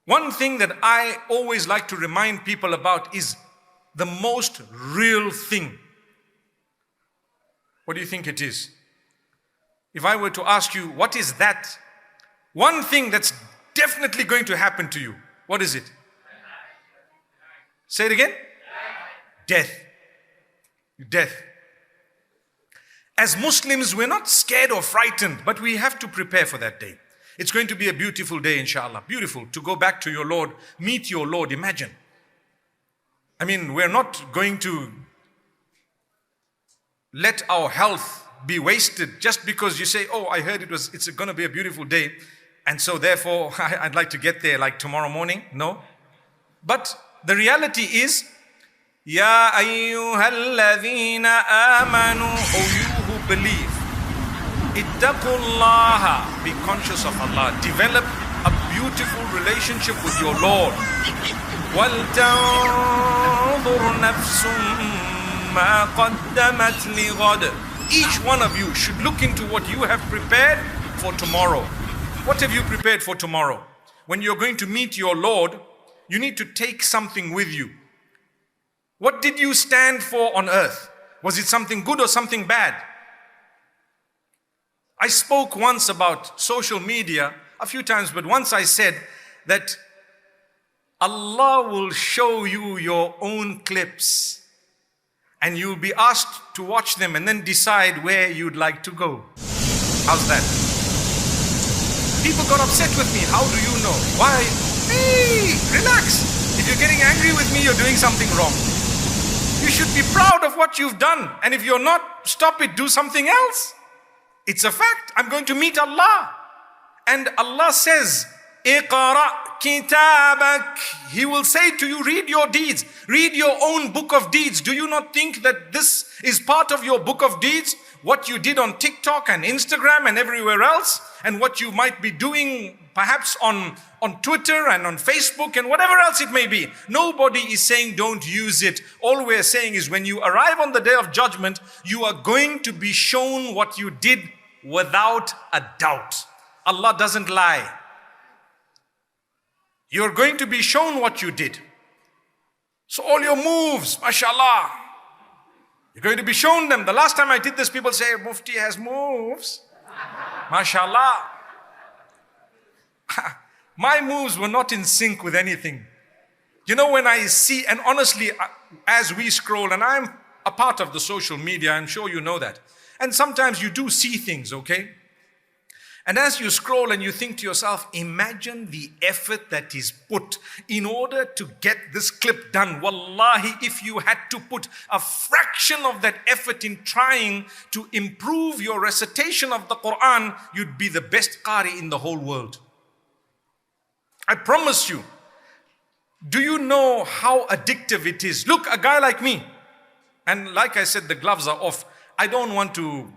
One thing that I always like to remind people about is the most real thing. What do you think it is? If I were to ask you, what is that one thing that's definitely going to happen to you? What is it? Say it again. Death. Death. As Muslims, we're not scared or frightened, but we have to prepare for that day. It's going to be a beautiful day, inshallah. Beautiful to go back to your Lord, meet your Lord. Imagine. I mean, we're not going to let our health be wasted just because you say, oh, I heard it's going to be a beautiful day, and so therefore I'd like to get there like tomorrow morning. No. But the reality is, Ya ayyuhalladhina amanu, O you who believe, ittaqullaha, be conscious of Allah, develop a beautiful relationship with your Lord. Wal tanzur nafsum ma qaddamat lighad. Each one of you should look into what you have prepared for tomorrow. What have you prepared for tomorrow? When you're going to meet your Lord, you need to take something with you. What did you stand for on earth? Was it something good or something bad? I spoke once about social media a few times, but once I said that Allah will show you your own clips and you'll be asked to watch them and then decide where you'd like to go. How's that? People got upset with me. How do you know? Why? Hey, relax. If you're getting angry with me, you're doing something wrong. You should be proud of what you've done. And if you're not, stop it, do something else. It's a fact. I'm going to meet Allah. And Allah says, Iqra kitabak. He will say to you, read your deeds. Read your own book of deeds. Do you not think that this is part of your book of deeds? What you did on TikTok and Instagram and everywhere else, and what you might be doing perhaps on Twitter and on Facebook and whatever else it may be. Nobody is saying don't use it. All we're saying is when you arrive on the day of judgment, you are going to be shown what you did without a doubt. Allah doesn't lie. You're going to be shown what you did. So all your moves, mashallah, you're going to be shown them. The last time I did this, people say, Mufti has moves. Mashallah. My moves were not in sync with anything. You know, when I see, and honestly, as we scroll, and I'm a part of the social media, I'm sure you know that. And sometimes you do see things, okay? And as you scroll and you think to yourself, imagine the effort that is put in order to get this clip done. Wallahi, if you had to put a fraction of that effort in trying to improve your recitation of the Quran, you'd be the best qari in the whole world. I promise you. Do you know how addictive it is? Look, a guy like me, and like I said, the gloves are off. I don't want to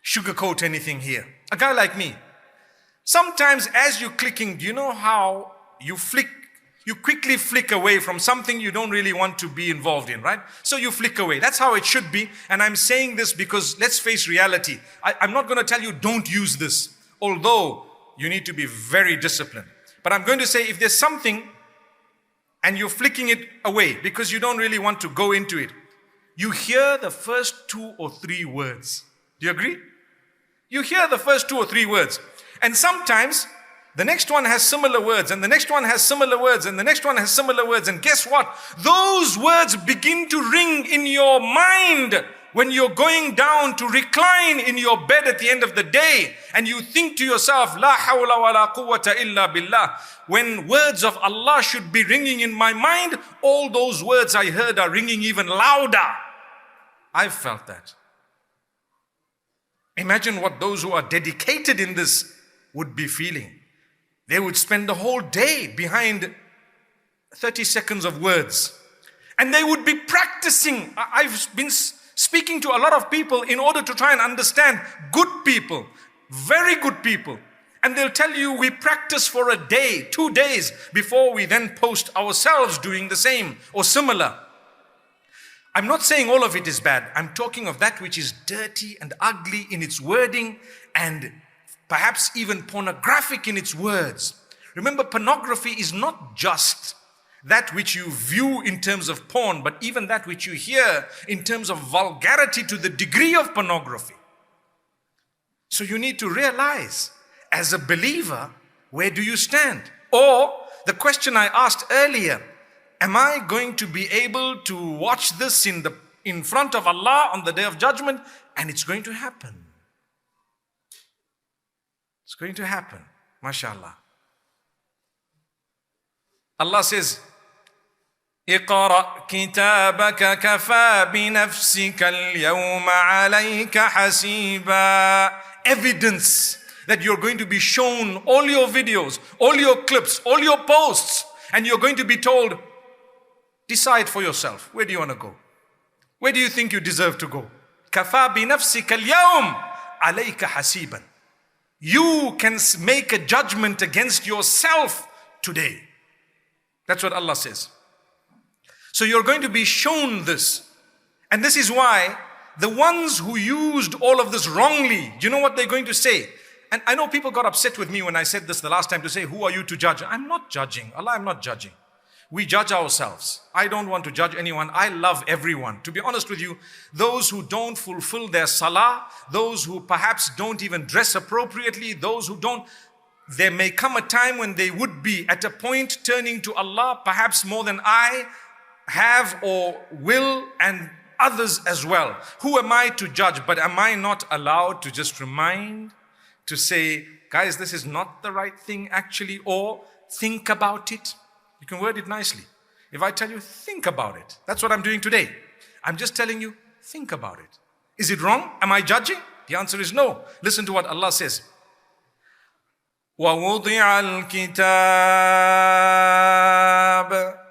sugarcoat anything here. A guy like me, sometimes as you're clicking, do you know how you quickly flick away from something you don't really want to be involved in, right? So you flick away. That's how it should be. And I'm saying this because let's face reality. I'm not going to tell you don't use this, although you need to be very disciplined. But I'm going to say if there's something and you're flicking it away because you don't really want to go into it, you hear the first 2 or 3 words. Do you agree? You hear the first 2 or 3 words. And sometimes the next one has similar words, and the next one has similar words, and the next one has similar words. And guess what? Those words begin to ring in your mind when you're going down to recline in your bed at the end of the day. And you think to yourself, La hawla wa la quwwata illa billah. When words of Allah should be ringing in my mind, all those words I heard are ringing even louder. I've felt that. Imagine what those who are dedicated in this would be feeling. They would spend the whole day behind 30 seconds of words. And they would be practicing. I've been speaking to a lot of people in order to try and understand good people, very good people. And they'll tell you we practice for a day, 2 days before we then post ourselves doing the same or similar. I'm not saying all of it is bad. I'm talking of that which is dirty and ugly in its wording and perhaps even pornographic in its words. Remember, pornography is not just that which you view in terms of porn, but even that which you hear in terms of vulgarity to the degree of pornography. So you need to realize, as a believer, where do you stand? Or the question I asked earlier, am I going to be able to watch this in front of Allah on the Day of Judgment? And it's going to happen. It's going to happen. MashaAllah. Allah says, اقرأ كتابك كفى بنفسك اليوم عليك حسيبا. Evidence that you're going to be shown all your videos, all your clips, all your posts, and you're going to be told, decide for yourself. Where do you want to go? Where do you think you deserve to go? كفى بنفسك اليوم عليك حسيبا. You can make a judgment against yourself today. That's what Allah says. So you're going to be shown this. And this is why the ones who used all of this wrongly, do you know what they're going to say? And I know people got upset with me when I said this the last time, to say, who are you to judge? I'm not judging. Allah, I'm not judging. We judge ourselves. I don't want to judge anyone. I love everyone. To be honest with you, those who don't fulfill their salah, those who perhaps don't even dress appropriately, those who don't, there may come a time when they would be at a point turning to Allah, perhaps more than I have or will, and others as well. Who am I to judge? But am I not allowed to just remind, to say, guys, this is not the right thing actually, or think about it? You can word it nicely. If I tell you, think about it. That's what I'm doing today. I'm just telling you, think about it. Is it wrong? Am I judging? The answer is no. Listen to what Allah says. وَوُضِعَ الْكِتَابِ.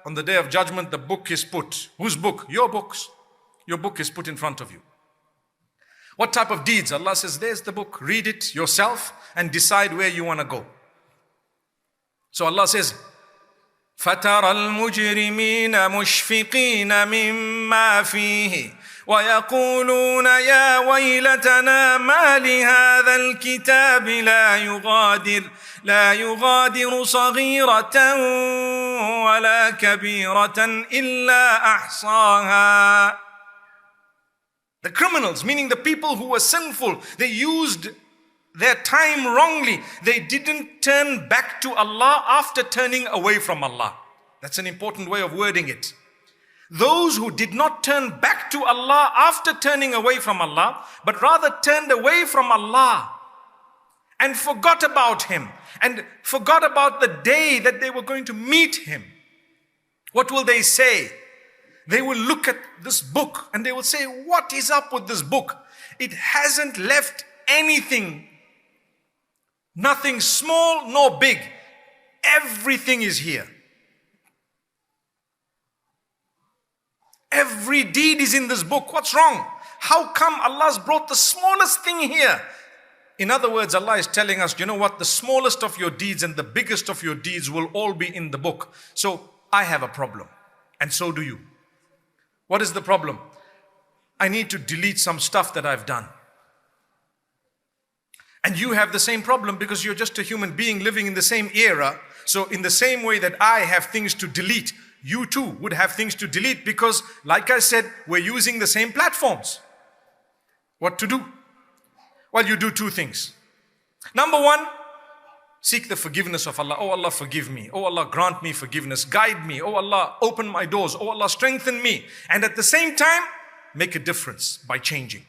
On the Day of Judgment, the book is put. Whose book? Your books. Your book is put in front of you. What type of deeds? Allah says, there's the book. Read it yourself and decide where you want to go. So Allah says, فَتَرَى الْمُجْرِمِينَ مُشْفِقِينَ مِمَّا فِيهِ وَيَقُولُونَ يَا وَيْلَتَنَا مَا لِهَذَا الْكِتَابِ لا يغادر صغيرة ولا كبيرة إلا أحصاها. The criminals, meaning the people who were sinful, they used their time wrongly. They didn't turn back to Allah after turning away from Allah. That's an important way of wording it. Those who did not turn back to Allah after turning away from Allah, but rather turned away from Allah and forgot about Him and forgot about the day that they were going to meet Him. What will they say? They will look at this book and they will say, what is up with this book? It hasn't left anything. Nothing small nor big. Everything is here. Every deed is in this book. What's wrong? How come Allah's brought the smallest thing here? In other words, Allah is telling us, you know what? The smallest of your deeds and the biggest of your deeds will all be in the book. So I have a problem, and so do you. What is the problem? I need to delete some stuff that I've done. And you have the same problem because you're just a human being living in the same era. So in the same way that I have things to delete, you too would have things to delete, because like I said, we're using the same platforms. What to do? Well, you do two things. Number one, seek the forgiveness of Allah. Oh Allah, forgive me. Oh Allah, grant me forgiveness. Guide me. Oh Allah, open my doors. Oh Allah, strengthen me. And at the same time, make a difference by changing.